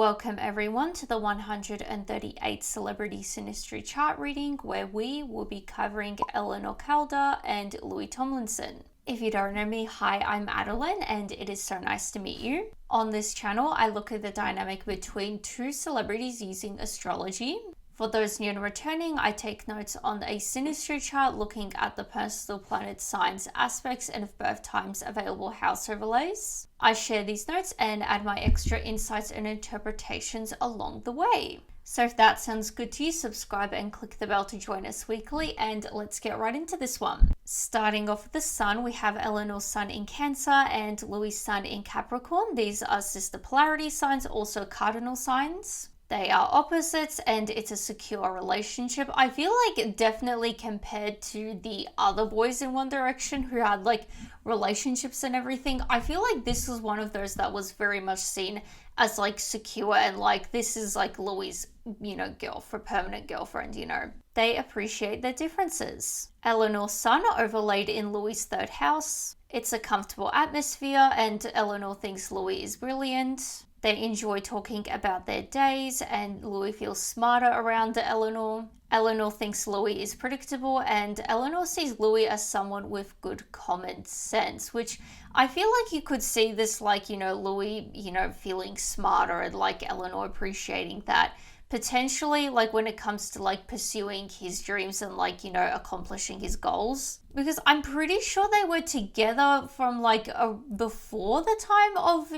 Welcome everyone to the 138th Celebrity Synastry chart reading, where we will be covering Eleanor Calder and Louis Tomlinson. If you don't know me, hi, I'm Adeline and it is so nice to meet you. On this channel, I look at the dynamic between two celebrities using astrology. For those new and returning, I take notes on a synastry chart looking at the personal planet signs, aspects, and birth times available house overlays. I share these notes and add my extra insights and interpretations along the way. So if that sounds good to you, subscribe and click the bell to join us weekly, and let's get right into this one. Starting off with the sun, we have Eleanor's sun in Cancer and Louis' sun in Capricorn. These are sister polarity signs, also cardinal signs. They are opposites and it's a secure relationship. I feel like definitely compared to the other boys in One Direction who had like relationships and everything, I feel like this was one of those that was very much seen as like secure and like this is like Louis', permanent girlfriend, They appreciate their differences. Eleanor's sun overlaid in Louis' third house. It's a comfortable atmosphere and Eleanor thinks Louis is brilliant. They enjoy talking about their days and Louis feels smarter around Eleanor. Eleanor thinks Louis is predictable and Eleanor sees Louis as someone with good common sense, which I feel like you could see this like, Louis, feeling smarter and like Eleanor appreciating that. Potentially like when it comes to like pursuing his dreams and like, accomplishing his goals. Because I'm pretty sure they were together from like before the time of,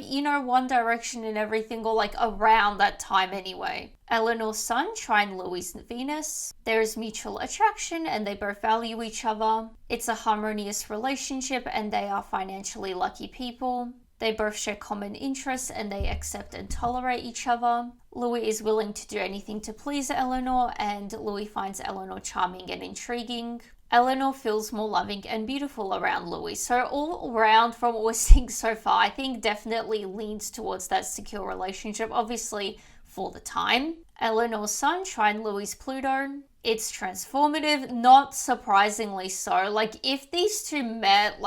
One Direction and everything, or like around that time anyway. Eleanor's sun, Trine Louis' Venus. There is mutual attraction and they both value each other. It's a harmonious relationship and they are financially lucky people. They both share common interests and they accept and tolerate each other. Louis is willing to do anything to please Eleanor and Louis finds Eleanor charming and intriguing. Eleanor feels more loving and beautiful around Louis. So all around from what we're seeing so far, I think definitely leans towards that secure relationship, obviously for the time. Eleanor's sun, Trine Louis' Pluto. It's transformative, not surprisingly so. Like if these two met,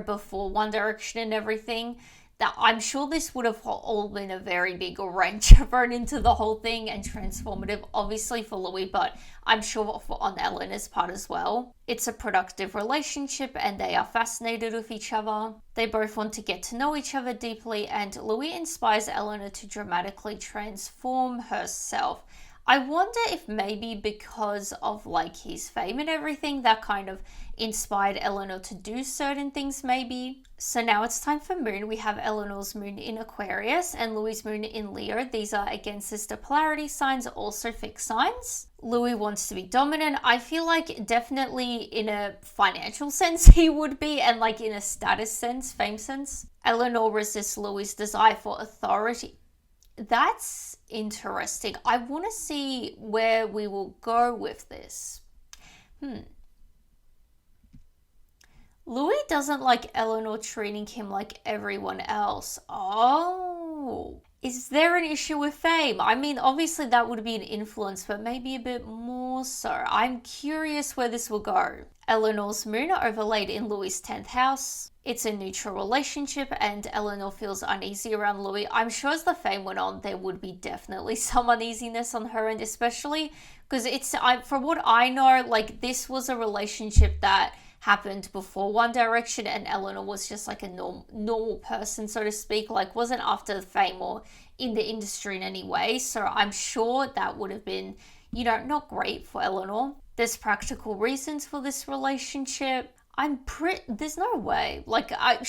before One Direction and everything, that I'm sure this would have all been a very big wrench thrown into the whole thing and transformative, obviously for Louis, but I'm sure on Eleanor's part as well. It's a productive relationship and they are fascinated with each other. They both want to get to know each other deeply and Louis inspires Eleanor to dramatically transform herself. I wonder if maybe because of like his fame and everything that kind of inspired Eleanor to do certain things maybe. So now it's time for moon. We have Eleanor's moon in Aquarius and Louis' moon in Leo. These are again sister polarity signs, also fixed signs. Louis wants to be dominant. I feel like definitely in a financial sense he would be, and like in a status sense, fame sense. Eleanor resists Louis' desire for authority. That's interesting. I want to see where we will go with this. Louis doesn't like Eleanor treating him like everyone else. Oh, is there an issue with fame? I mean, obviously that would be an influence, but maybe a bit more so. I'm curious where this will go. Eleanor's moon overlaid in Louis' 10th house. It's a neutral relationship and Eleanor feels uneasy around Louis. I'm sure as the fame went on, there would be definitely some uneasiness on her end, especially because from what I know, like this was a relationship that happened before One Direction and Eleanor was just like a normal person, so to speak, like wasn't after fame or in the industry in any way. So I'm sure that would have been, not great for Eleanor. There's practical reasons for this relationship. There's no way. I'm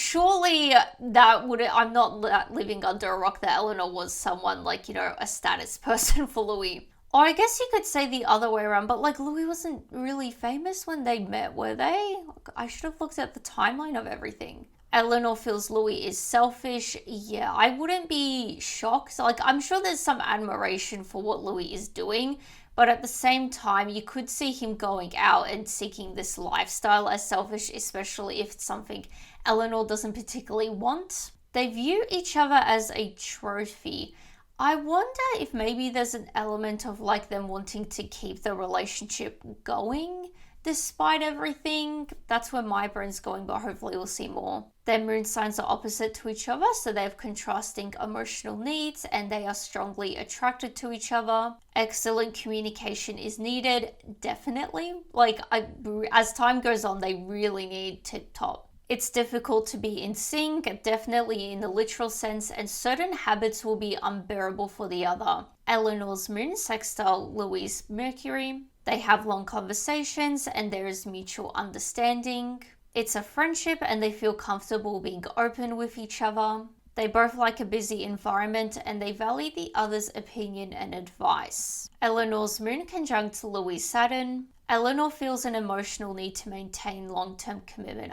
not living under a rock that Eleanor was someone like, a status person for Louis. Or I guess you could say the other way around, but like Louis wasn't really famous when they met, were they? I should have looked at the timeline of everything. Eleanor feels Louis is selfish. Yeah, I wouldn't be shocked. Like I'm sure there's some admiration for what Louis is doing, but at the same time, you could see him going out and seeking this lifestyle as selfish, especially if it's something Eleanor doesn't particularly want. They view each other as a trophy. I wonder if maybe there's an element of like them wanting to keep the relationship going despite everything. That's where my brain's going, but hopefully we'll see more. Their moon signs are opposite to each other, so they have contrasting emotional needs and they are strongly attracted to each other. Excellent communication is needed, definitely. As time goes on, they really need tip-top. It's difficult to be in sync, definitely in the literal sense, and certain habits will be unbearable for the other. Eleanor's moon sextile Louis' Mercury. They have long conversations and there is mutual understanding. It's a friendship and they feel comfortable being open with each other. They both like a busy environment and they value the other's opinion and advice. Eleanor's moon conjunct Louis' Saturn. Eleanor feels an emotional need to maintain long-term commitment.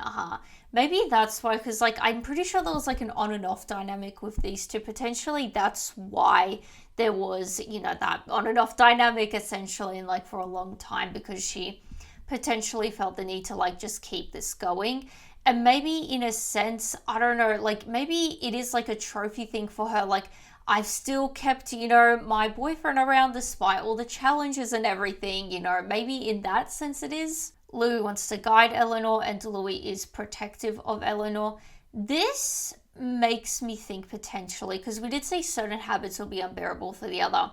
Maybe that's why, because I'm pretty sure there was an on and off dynamic with these two. Potentially that's why there was, that on and off dynamic essentially, and for a long time, because she potentially felt the need to just keep this going. And maybe in a sense, I don't know, maybe it is a trophy thing for her. I've still kept, my boyfriend around despite all the challenges and everything, maybe in that sense it is. Louis wants to guide Eleanor and Louis is protective of Eleanor. This makes me think potentially, because we did say certain habits will be unbearable for the other.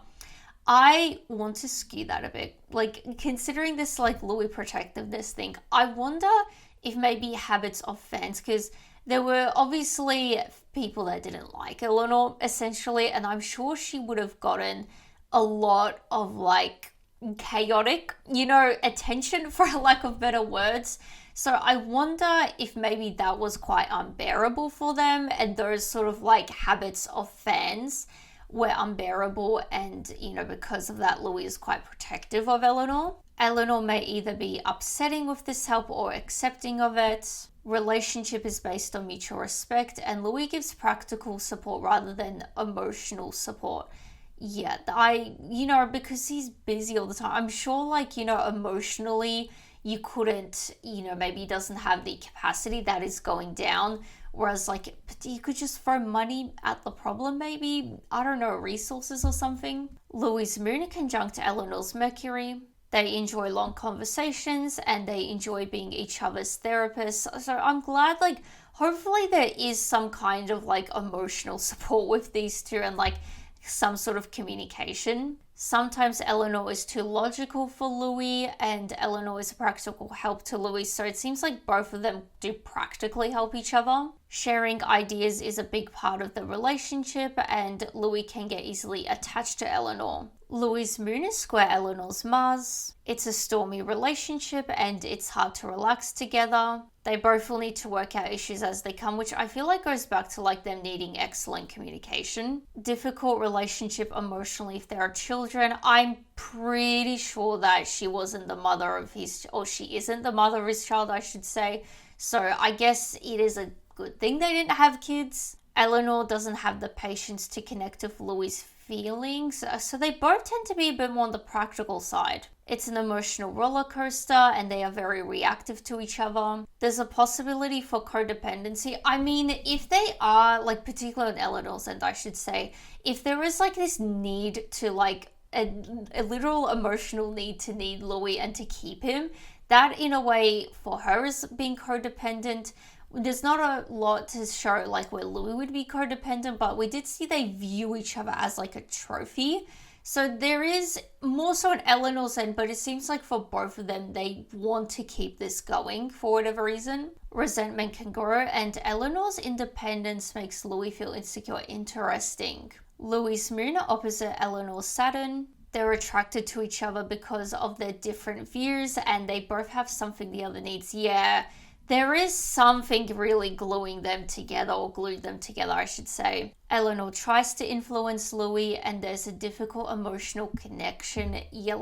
I want to skew that a bit. Considering this Louis protectiveness thing, I wonder if maybe habits of fans, because there were obviously people that didn't like Eleanor essentially, and I'm sure she would have gotten a lot of chaotic, attention, for lack of better words. So I wonder if maybe that was quite unbearable for them, and those sort of habits of fans were unbearable, and because of that Louis is quite protective of Eleanor. Eleanor may either be upsetting with this help or accepting of it. Relationship is based on mutual respect, and Louis gives practical support rather than emotional support. Yeah, because he's busy all the time. I'm sure emotionally you couldn't, maybe he doesn't have the capacity that is going down. Whereas you could just throw money at the problem, maybe, I don't know, resources or something. Louis' moon conjunct Eleanor's Mercury. They enjoy long conversations and they enjoy being each other's therapists. So I'm glad, hopefully there is some kind of emotional support with these two, and some sort of communication. Sometimes Eleanor is too logical for Louis and Eleanor is a practical help to Louis, so it seems like both of them do practically help each other. Sharing ideas is a big part of the relationship and Louis can get easily attached to Eleanor. Louis' moon is square Eleanor's Mars. It's a stormy relationship and it's hard to relax together. They both will need to work out issues as they come, which I feel goes back to them needing excellent communication. Difficult relationship emotionally if there are children. I'm pretty sure that she wasn't the mother of his, or she isn't the mother of his child, I should say. So I guess it is a good thing they didn't have kids. Eleanor doesn't have the patience to connect with Louis' feelings, so they both tend to be a bit more on the practical side. It's an emotional roller coaster and they are very reactive to each other. There's a possibility for codependency. I mean, if they are, particularly on Eleanor's end, I should say, if there is this need to a literal emotional need to need Louis and to keep him, that in a way for her is being codependent. There's not a lot to show where Louis would be codependent, but we did see they view each other as a trophy. So there is more so on Eleanor's end, but it seems for both of them, they want to keep this going for whatever reason. Resentment can grow and Eleanor's independence makes Louis feel insecure. Interesting. Louis' moon opposite Eleanor's Saturn. They're attracted to each other because of their different views and they both have something the other needs. Yeah. There is something really gluing them together, or glued them together, I should say. Eleanor tries to influence Louis and there's a difficult emotional connection. Yeah,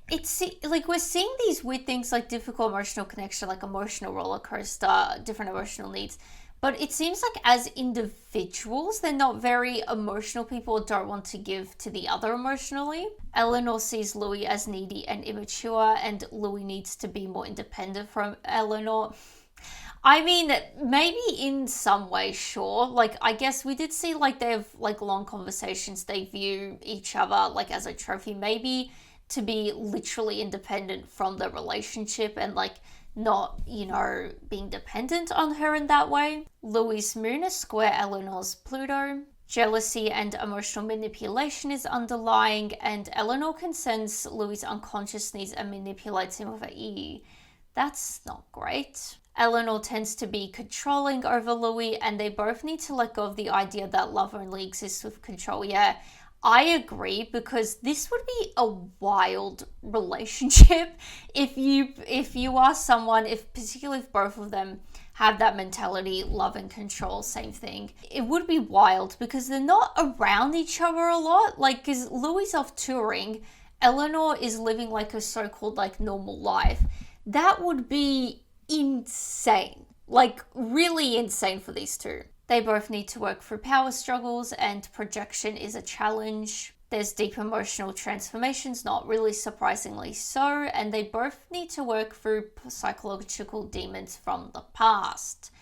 it's we're seeing these weird things difficult emotional connection, emotional roller coaster, different emotional needs. But it seems as individuals, they're not very emotional people or don't want to give to the other emotionally. Eleanor sees Louis as needy and immature and Louis needs to be more independent from Eleanor. I mean, maybe in some way, sure. I guess we did see they have long conversations. They view each other as a trophy. Maybe to be literally independent from the relationship and like not, being dependent on her in that way. Louis' moon is square Eleanor's Pluto. Jealousy and emotional manipulation is underlying, and Eleanor can sense Louis' unconscious needs and manipulates him with her ear. That's not great. Eleanor tends to be controlling over Louis, and they both need to let go of the idea that love only exists with control. Yeah, I agree, because this would be a wild relationship if you are someone, particularly if both of them have that mentality, love and control, same thing. It would be wild because they're not around each other a lot. Like, because Louis is off touring, Eleanor is living like a so-called like normal life. That would be insane. Like, really insane for these two. They both need to work through power struggles, and projection is a challenge. There's deep emotional transformations, not really surprisingly so, and they both need to work through psychological demons from the past.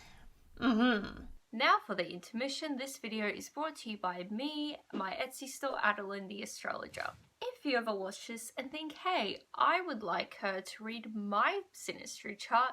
Now for the intermission. This video is brought to you by me, my Etsy store, Adeline the Astrologer. If you ever watch this and think, hey, I would like her to read my Synastry chart,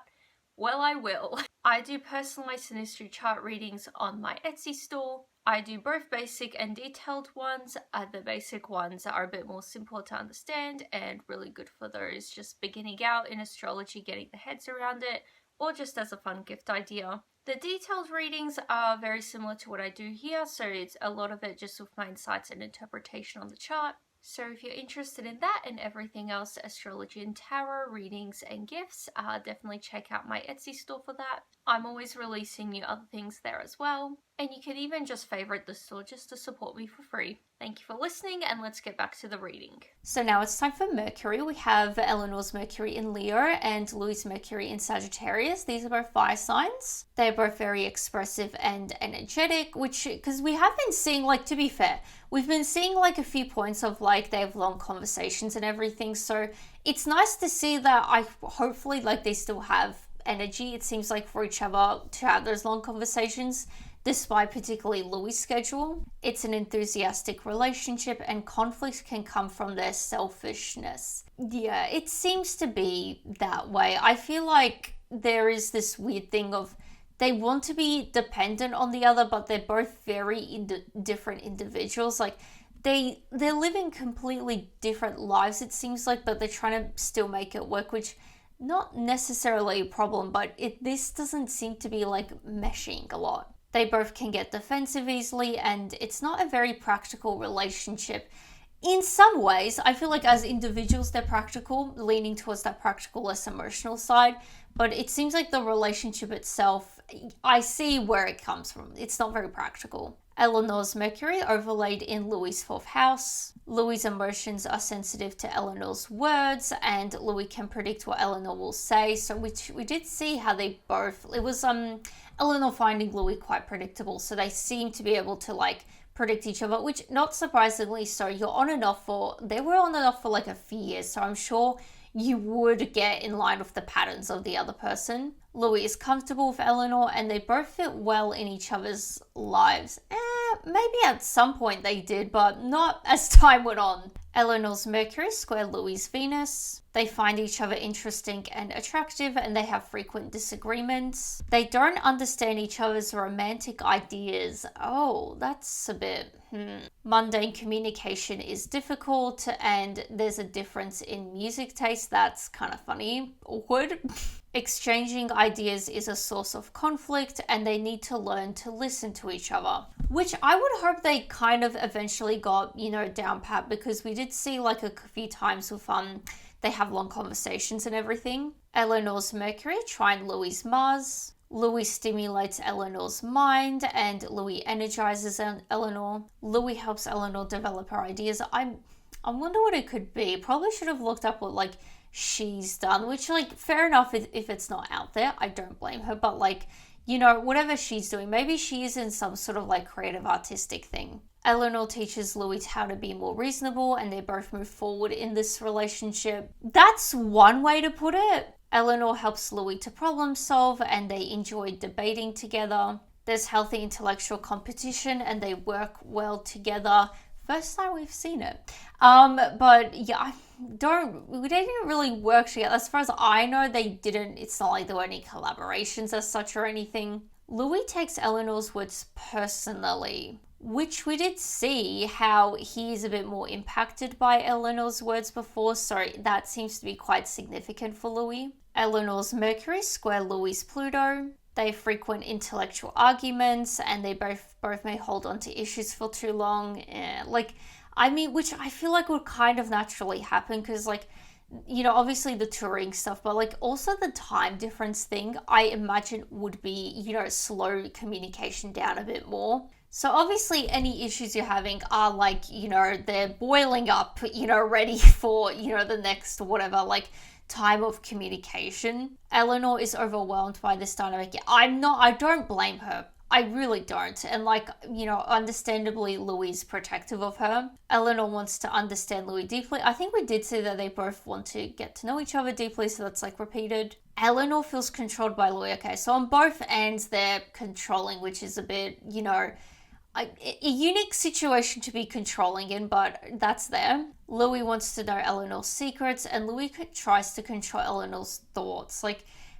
well, I will. I do personalized Synastry chart readings on my Etsy store. I do both basic and detailed ones. The basic ones are a bit more simple to understand and really good for those just beginning out in astrology, getting their heads around it, or just as a fun gift idea. The detailed readings are very similar to what I do here, so it's a lot of it just with my insights and interpretation on the chart. So if you're interested in that and everything else, astrology and tarot, readings and gifts, definitely check out my Etsy store for that. I'm always releasing new other things there as well. And you can even just favorite the store just to support me for free. Thank you for listening, and let's get back to the reading. So now it's time for Mercury. We have Eleanor's Mercury in Leo and Louis' Mercury in Sagittarius. These are both fire signs. They're both very expressive and energetic, because we have been seeing, like, to be fair, we've been seeing like a few points of like they have long conversations and everything. So it's nice to see that hopefully like they still have energy, it seems like, for each other to have those long conversations. Despite particularly Louis' schedule, it's an enthusiastic relationship and conflict can come from their selfishness. Yeah, it seems to be that way. I feel like there is this weird thing of they want to be dependent on the other, but they're both very different individuals. Like, they're living completely different lives, it seems like, but they're trying to still make it work, which not necessarily a problem, but this doesn't seem to be like meshing a lot. They both can get defensive easily, and it's not a very practical relationship. In some ways, I feel like as individuals, they're practical, leaning towards that practical, less emotional side. But it seems like the relationship itself, I see where it comes from. It's not very practical. Eleanor's Mercury overlaid in Louis' 4th house. Louis' emotions are sensitive to Eleanor's words, and Louis can predict what Eleanor will say. So we did see how they both, it was Eleanor finding Louis quite predictable, so they seem to be able to like predict each other, which not surprisingly so. They were on and off for like a few years, so I'm sure you would get in line with the patterns of the other person. Louis is comfortable with Eleanor and they both fit well in each other's lives. Maybe at some point they did, but not as time went on. Eleanor's Mercury square Louis' Venus. They find each other interesting and attractive, and they have frequent disagreements. They don't understand each other's romantic ideas. Oh, that's a bit... Mundane communication is difficult, and there's a difference in music taste. That's kind of funny. Awkward. Exchanging ideas is a source of conflict, and they need to learn to listen to each other. Which I would hope they kind of eventually got, down pat, because we did see like a few times with they have long conversations and everything. Eleanor's Mercury trine Louis' Mars. Louis stimulates Eleanor's mind and Louis energizes Eleanor. Louis helps Eleanor develop her ideas. I wonder what it could be. Probably should have looked up what like she's done, which like fair enough if it's not out there. I don't blame her, but like, whatever she's doing, maybe she is in some sort of like creative artistic thing. Eleanor teaches Louis how to be more reasonable, and they both move forward in this relationship. That's one way to put it. Eleanor helps Louis to problem solve, and they enjoy debating together. There's healthy intellectual competition, and they work well together. First time we've seen it. But yeah, we didn't really work together. As far as I know, they didn't. It's not like there were any collaborations as such or anything. Louis takes Eleanor's words personally, which we did see how he is a bit more impacted by Eleanor's words before, so that seems to be quite significant for Louis. Eleanor's Mercury square Louis' Pluto. They frequent intellectual arguments, and they both may hold on to issues for too long. Which I feel like would kind of naturally happen because, obviously the touring stuff, but also the time difference thing, I imagine would be, slow communication down a bit more. So obviously any issues you're having are they're boiling up, ready for, the next whatever, time of communication. Eleanor is overwhelmed by this dynamic. I don't blame her. I really don't. And understandably, Louis is protective of her. Eleanor wants to understand Louis deeply. I think we did say that they both want to get to know each other deeply, so that's repeated. Eleanor feels controlled by Louis. Okay, so on both ends, they're controlling, which is a bit, a unique situation to be controlling in, but that's there. Louis wants to know Eleanor's secrets, and Louis tries to control Eleanor's thoughts,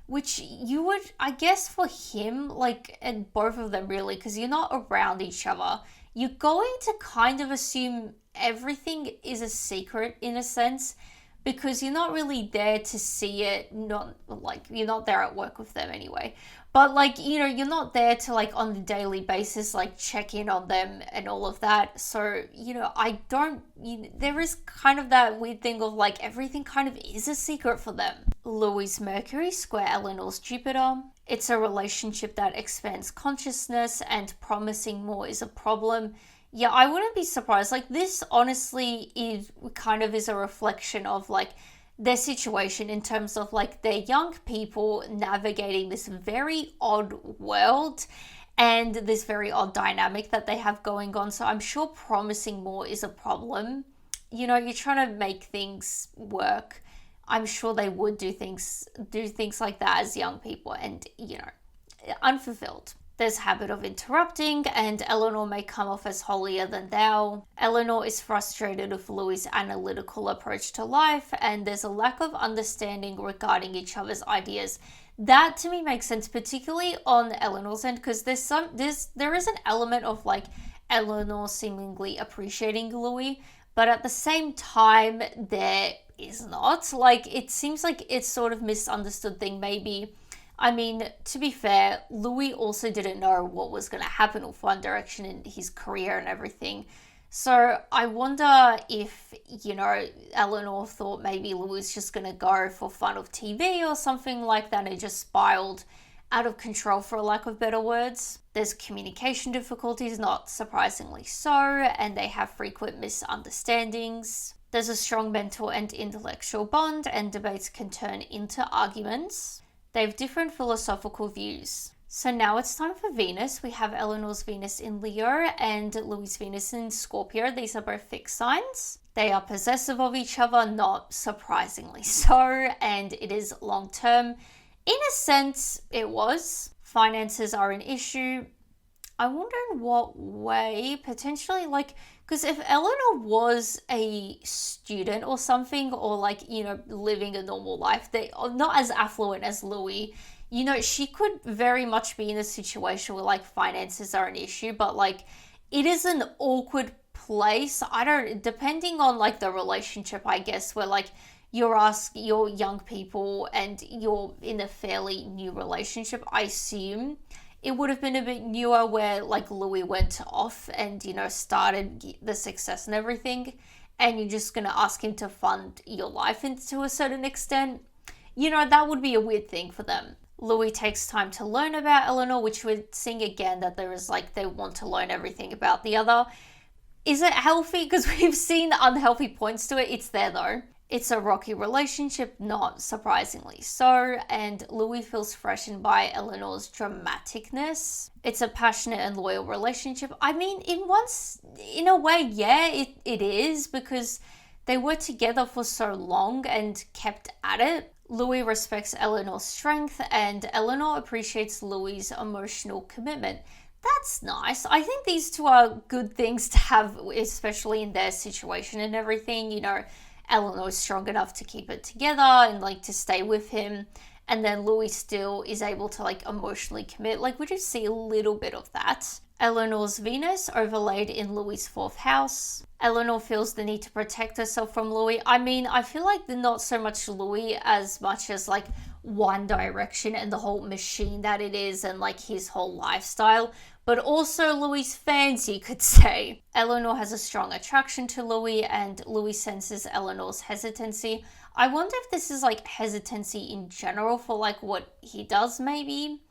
which you would, I guess, for him, and both of them really, because you're not around each other, you're going to kind of assume everything is a secret in a sense, because you're not really there to see it, you're not there at work with them anyway. But you're not there to on the daily basis, check in on them and all of that. So, there is kind of that weird thing of everything kind of is a secret for them. Louis' Mercury square Eleanor's Jupiter. It's a relationship that expands consciousness, and promising more is a problem. Yeah, I wouldn't be surprised. This honestly is a reflection of their situation in terms of they're young people navigating this very odd world and this very odd dynamic that they have going on. So I'm sure promising more is a problem. You're trying to make things work. I'm sure they would do things like that as young people and, unfulfilled. There's habit of interrupting, and Eleanor may come off as holier than thou. Eleanor is frustrated with Louis' analytical approach to life, and there's a lack of understanding regarding each other's ideas. That to me makes sense, particularly on Eleanor's end, because there is an element of Eleanor seemingly appreciating Louis, but at the same time there is not. It seems like it's sort of misunderstood thing maybe. I mean, to be fair, Louis also didn't know what was going to happen with One Direction in his career and everything. So I wonder if, Eleanor thought maybe Louis was just going to go for fun of TV or something like that, and it just spiraled out of control, for a lack of better words. There's communication difficulties, not surprisingly so, and they have frequent misunderstandings. There's a strong mental and intellectual bond, and debates can turn into arguments. They have different philosophical views. So now it's time for Venus. We have Eleanor's Venus in Leo and Louis' Venus in Scorpio. These are both fixed signs. They are possessive of each other, not surprisingly so, and it is long term. In a sense, it was. Finances are an issue. I wonder in what way, potentially, because if Eleanor was a student or something, or living a normal life, they are not as affluent as Louis, she could very much be in a situation where finances are an issue, but it is an awkward place. Depending on the relationship, I guess, where you're young people and you're in a fairly new relationship, I assume it would have been a bit newer where Louis went off and, started the success and everything, and you're just going to ask him to fund your life to a certain extent. That would be a weird thing for them. Louis takes time to learn about Eleanor, which we're seeing again that there is they want to learn everything about the other. Is it healthy? Because we've seen unhealthy points to it. It's there though. It's a rocky relationship, not surprisingly so, and Louis feels freshened by Eleanor's dramaticness. It's a passionate and loyal relationship. I mean, in a way, yeah, it is, because they were together for so long and kept at it. Louis respects Eleanor's strength, and Eleanor appreciates Louis' emotional commitment. That's nice. I think these two are good things to have, especially in their situation and everything. You know, Eleanor is strong enough to keep it together and like to stay with him. And then Louis still is able to like emotionally commit. Like we just see a little bit of that. Eleanor's Venus overlaid in Louis' fourth house. Eleanor feels the need to protect herself from Louis. I mean, I feel like they're not so much Louis as much as like One Direction and the whole machine that it is and like his whole lifestyle, but also Louis' fans, you could say. Eleanor has a strong attraction to Louis and Louis senses Eleanor's hesitancy. I wonder if this is like hesitancy in general for like what he does maybe,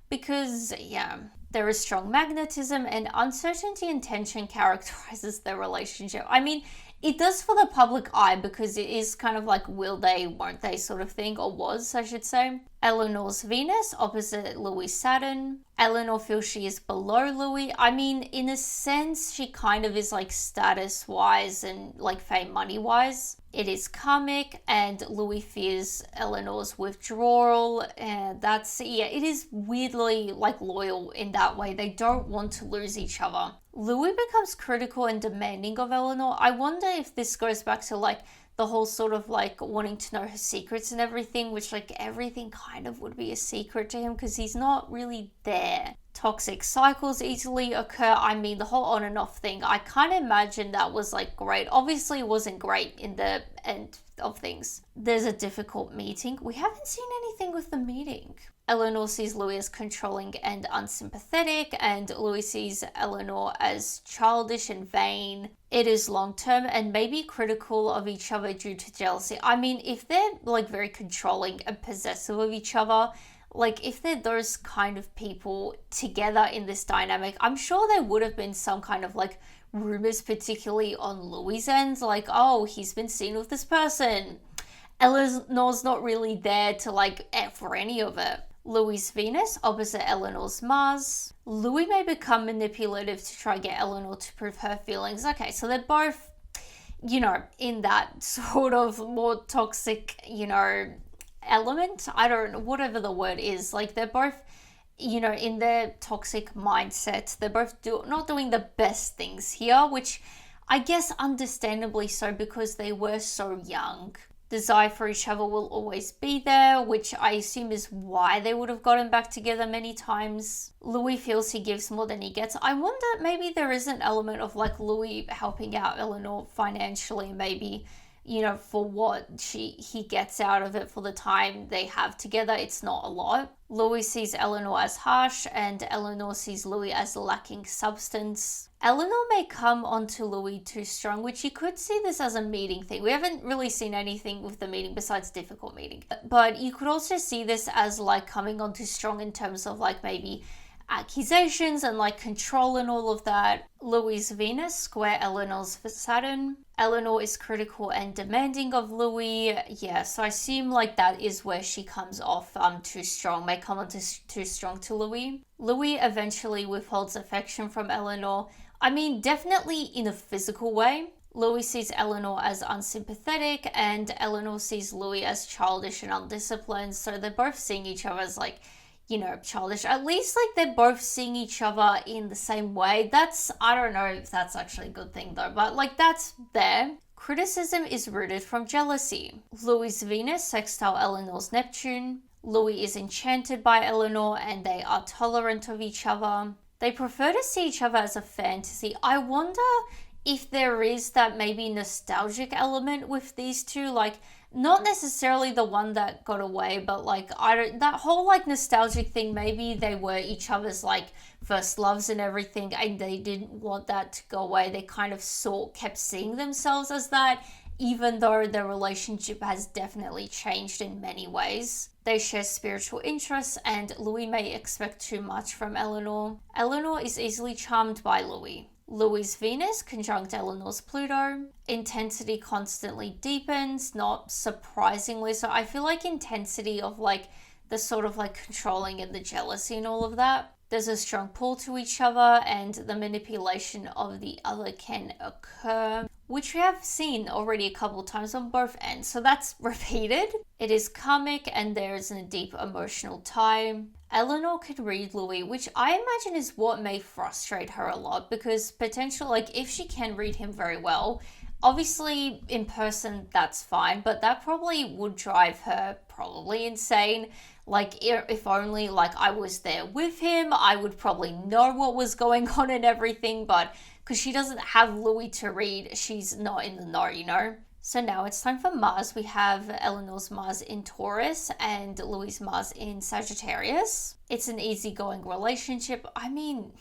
because yeah, there is strong magnetism and uncertainty and tension characterizes their relationship. I mean, it does for the public eye because it is kind of like will they, won't they sort of thing, or was, I should say. Eleanor's Venus opposite Louis' Saturn. Eleanor feels she is below Louis. I mean, in a sense, she kind of is like status-wise and like fame money-wise. It is karmic and Louis fears Eleanor's withdrawal. And that's, yeah, it is weirdly like loyal in that way. They don't want to lose each other. Louis becomes critical and demanding of Eleanor. I wonder if this goes back to like the whole sort of like wanting to know her secrets and everything, which like everything kind of would be a secret to him because he's not really there. Toxic cycles easily occur. I mean, the whole on and off thing, I kind of imagine that was like great. Obviously, it wasn't great in the end of things. There's a difficult meeting. We haven't seen anything with the meeting. Eleanor sees Louis as controlling and unsympathetic, and Louis sees Eleanor as childish and vain. It is long-term and maybe critical of each other due to jealousy. I mean, if they're like very controlling and possessive of each other, like if they're those kind of people together in this dynamic, I'm sure there would have been some kind of like rumors, particularly on Louis' end, like, oh, he's been seen with this person. Eleanor's not really there to like for any of it. Louis' Venus opposite Eleanor's Mars. Louis may become manipulative to try to get Eleanor to prove her feelings. Okay, so they're both, you know, in that sort of more toxic, you know, element. I don't know, whatever the word is. Like they're both, you know, in their toxic mindset. They're both not doing the best things here, which I guess understandably so because they were so young. Desire for each other will always be there, which I assume is why they would have gotten back together many times. Louis feels he gives more than he gets. I wonder maybe there is an element of like Louis helping out Eleanor financially, maybe, you know, for what he gets out of it for the time they have together. It's not a lot. Louis sees Eleanor as harsh and Eleanor sees Louis as lacking substance. Eleanor may come onto Louis too strong, which you could see this as a meeting thing. We haven't really seen anything with the meeting besides difficult meeting. But you could also see this as like coming on too strong in terms of like maybe accusations and like control and all of that. Louis' Venus square Eleanor's Saturn. Eleanor is critical and demanding of Louis. Yeah, so I assume like that is where she comes off too strong, may come on too strong to Louis. Louis eventually withholds affection from Eleanor. I mean, definitely in a physical way. Louis sees Eleanor as unsympathetic and Eleanor sees Louis as childish and undisciplined. So they're both seeing each other as like, you know, childish. At least like they're both seeing each other in the same way. That's, I don't know if that's actually a good thing though, but like that's there. Criticism is rooted from jealousy. Louis' Venus sextile Eleanor's Neptune. Louis is enchanted by Eleanor and they are tolerant of each other. They prefer to see each other as a fantasy. I wonder if there is that maybe nostalgic element with these two, like not necessarily the one that got away, but like that whole like nostalgic thing, maybe they were each other's like first loves and everything and they didn't want that to go away. They kind of kept seeing themselves as that, even though their relationship has definitely changed in many ways. They share spiritual interests and Louis may expect too much from Eleanor. Eleanor is easily charmed by Louis. Louis' Venus conjunct Eleanor's Pluto. Intensity constantly deepens, not surprisingly. So I feel like intensity of like the sort of like controlling and the jealousy and all of that. There's a strong pull to each other and the manipulation of the other can occur, which we have seen already a couple times on both ends. So that's repeated. It is karmic and there is a deep emotional tie. Eleanor could read Louis, which I imagine is what may frustrate her a lot, because potentially, like, if she can read him very well, obviously in person that's fine, but that probably would drive her probably insane. Like, if only, like, I was there with him, I would probably know what was going on and everything, but because she doesn't have Louis to read, she's not in the know, you know? So now it's time for Mars. We have Eleanor's Mars in Taurus and Louis' Mars in Sagittarius. It's an easygoing relationship. I mean,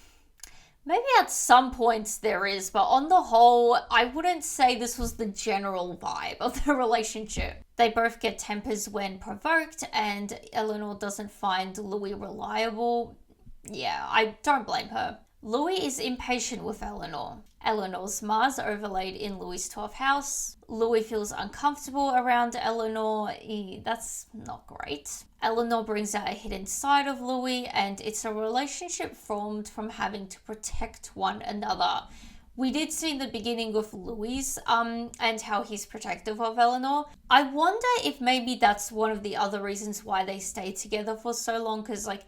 maybe at some points there is, but on the whole, I wouldn't say this was the general vibe of the relationship. They both get tempers when provoked, and Eleanor doesn't find Louis reliable. Yeah, I don't blame her. Louis is impatient with Eleanor. Eleanor's Mars overlaid in Louis' 12th house. Louis feels uncomfortable around Eleanor. That's not great. Eleanor brings out a hidden side of Louis, and it's a relationship formed from having to protect one another. We did see in the beginning of Louis and how he's protective of Eleanor. I wonder if maybe that's one of the other reasons why they stayed together for so long, because like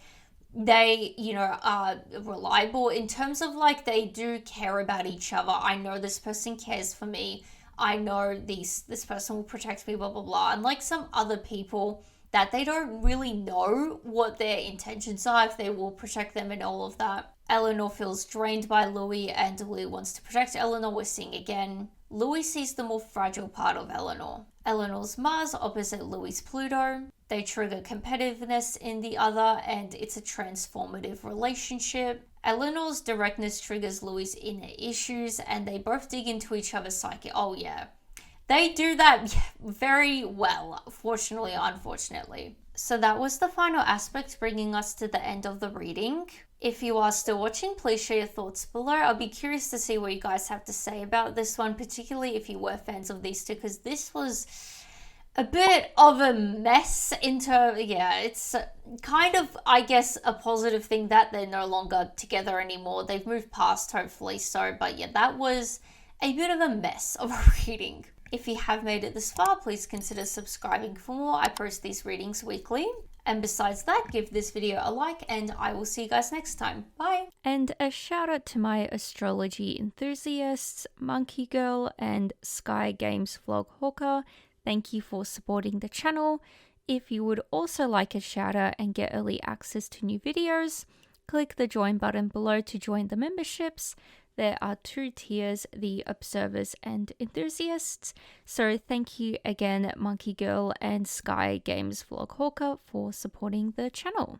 they, you know, are reliable in terms of like they do care about each other. I know this person cares for me. I know this person will protect me, blah, blah, blah. And like some other people that they don't really know what their intentions are, if they will protect them and all of that. Eleanor feels drained by Louis, and Louis wants to protect Eleanor. We're seeing again. Louis sees the more fragile part of Eleanor. Eleanor's Mars opposite Louis' Pluto. They trigger competitiveness in the other, and it's a transformative relationship. Eleanor's directness triggers Louis' inner issues, and they both dig into each other's psyche. Oh yeah, they do that very well, fortunately, unfortunately. So that was the final aspect, bringing us to the end of the reading. If you are still watching, please share your thoughts below. I'll be curious to see what you guys have to say about this one, particularly if you were fans of these two, because this was a bit of a mess it's kind of, I guess, a positive thing that they're no longer together anymore. They've moved past, hopefully so, but yeah, that was a bit of a mess of a reading. If you have made it this far, please consider subscribing for more. I post these readings weekly. And besides that, give this video a like, and I will see you guys next time. Bye! And a shout out to my astrology enthusiasts, Monkey Girl and Sky Games Vlog Hawker. Thank you for supporting the channel. If you would also like a shout out and get early access to new videos, click the join button below to join the memberships. There are 2 tiers, the observers and enthusiasts. So thank you again, Monkey Girl and Sky Games Vlog Hawker, for supporting the channel.